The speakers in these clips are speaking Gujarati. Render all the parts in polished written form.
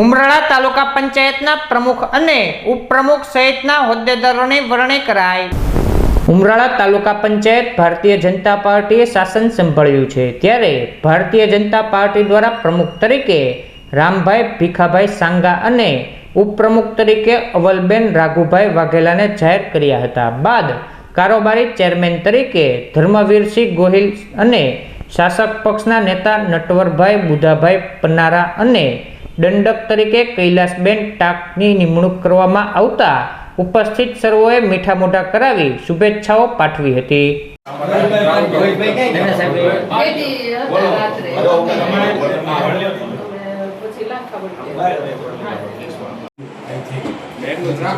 ઉમરાળા તાલુકા પંચાયતના પ્રમુખ અને ઉપપ્રમુખ સહિતના હોદ્દેદારોની વરણી કરાઈ। ઉમરાળા તાલુકા પંચાયત ભારતીય જનતા પાર્ટીએ શાસન સંભાળ્યું છે, ત્યારે ભારતીય જનતા પાર્ટી દ્વારા પ્રમુખ તરીકે રામભાઈ ભીખાભાઈ સાંગા અને ઉપપ્રમુખ તરીકે અવલબેન રાઘુભાઈ વાઘેલાને જાહેર કર્યા હતા। બાદ કારોબારી ચેરમેન તરીકે ધર્મવીરસિંહ ગોહિલ અને શાસક પક્ષના નેતા નટવરભાઈ બુધાભાઈ પન્નારા અને દંડક તરીકે કૈલાસબેન ટાકની નિમણૂક કરવામાં આવતા ઉપસ્થિત સર્વોએ મીઠા મોઢા કરાવી શુભેચ્છાઓ પાઠવી હતી।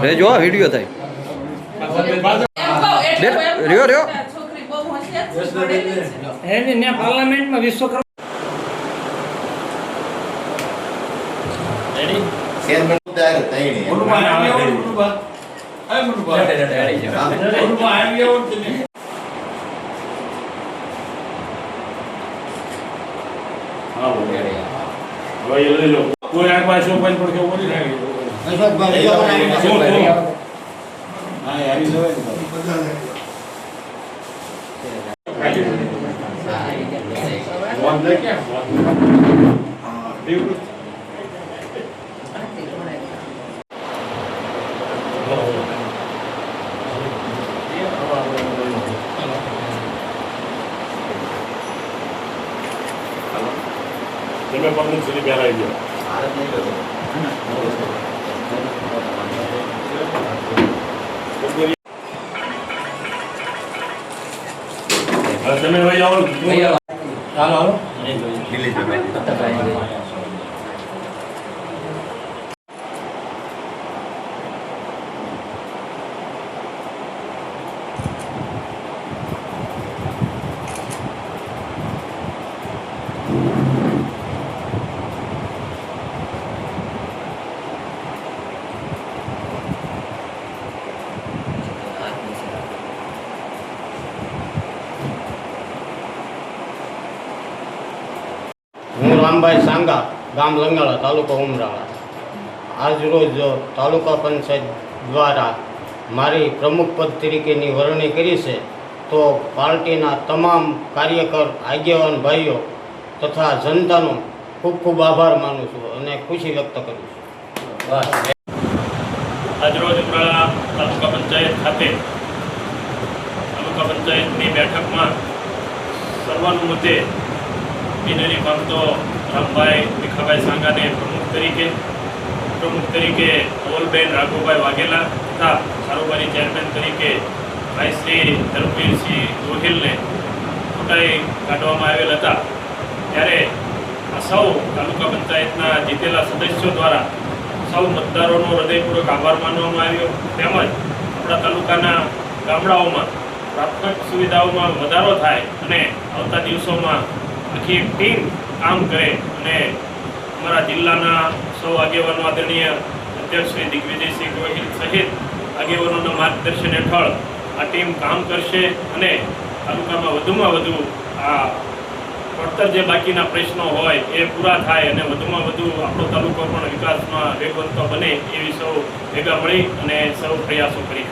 રેજો વિડિયો થાય રહ્યો રહ્યો એને પાર્લામેન્ટમાં વિશ્વકર્મા ચેરમેન દાર તૈણી ઓલુમાં આવ્યો ઓલુમાં હા બોલે હવે લઈ લો કોઈ આગ પાસે ઓપન પર કે બોલી રાખી અશોકભાઈ હા આવી જવાય વન દે કે તમે પ્રમુખ શ્રી પહેલા આવી ગયો તમે ભાઈ આવો હાલો હાલો હું રામભાઈ સાંગા, ગામ લંગાળા, તાલુકો ઉમરાળા। આજ રોજ તાલુકા પંચાયત દ્વારા મારી પ્રમુખ પદ તરીકેની વરણી કરી છે, તો પાર્ટીના તમામ કાર્યકર આગેવાન ભાઈઓ તથા જનતાનો ખૂબ ખૂબ આભાર માનું છું અને ખુશી વ્યક્ત કરું છું। આજ રોજ ઉમરાળા તાલુકા પંચાયત ખાતે તાલુકા પંચાયતની બેઠકમાં સર્વાનુમતે ઇનરી પામતો રામભાઈ ભીખાભાઈ સાંગાને પ્રમુખ તરીકે અવલબેન રાઘુભાઈ વાઘેલા તથા કારોબારી ચેરમેન તરીકે ભાઈ શ્રી ધર્મવીરસિંહ ગોહિલને ચૂંટાઈ કાઢવામાં આવેલ હતા। ત્યારે આ સૌ તાલુકા પંચાયતના જીતેલા સદસ્યો દ્વારા સૌ મતદારોનો હૃદયપૂર્વક આભાર માનવામાં આવ્યો, તેમજ આપણા તાલુકાના ગામડાઓમાં પ્રાથમિક સુવિધાઓમાં વધારો થાય અને આવતા દિવસોમાં આખી એક ટીમ કામ કરે અને અમારા જિલ્લાના સૌ આગેવાનો આદરણીય અધ્યક્ષ શ્રી દિગ્વિજયસિંહ ગોહિલ સહિત આગેવાનોના માર્ગદર્શન હેઠળ આ ટીમ કામ કરશે અને તાલુકામાં વધુમાં વધુ આ પડતર જે બાકીના પ્રશ્નો હોય એ પૂરા થાય અને વધુમાં વધુ આપણો તાલુકો પણ વિકાસમાં વેગવંતો બને એવી સૌ ભેગા મળી અને સૌ પ્રયાસો કરી।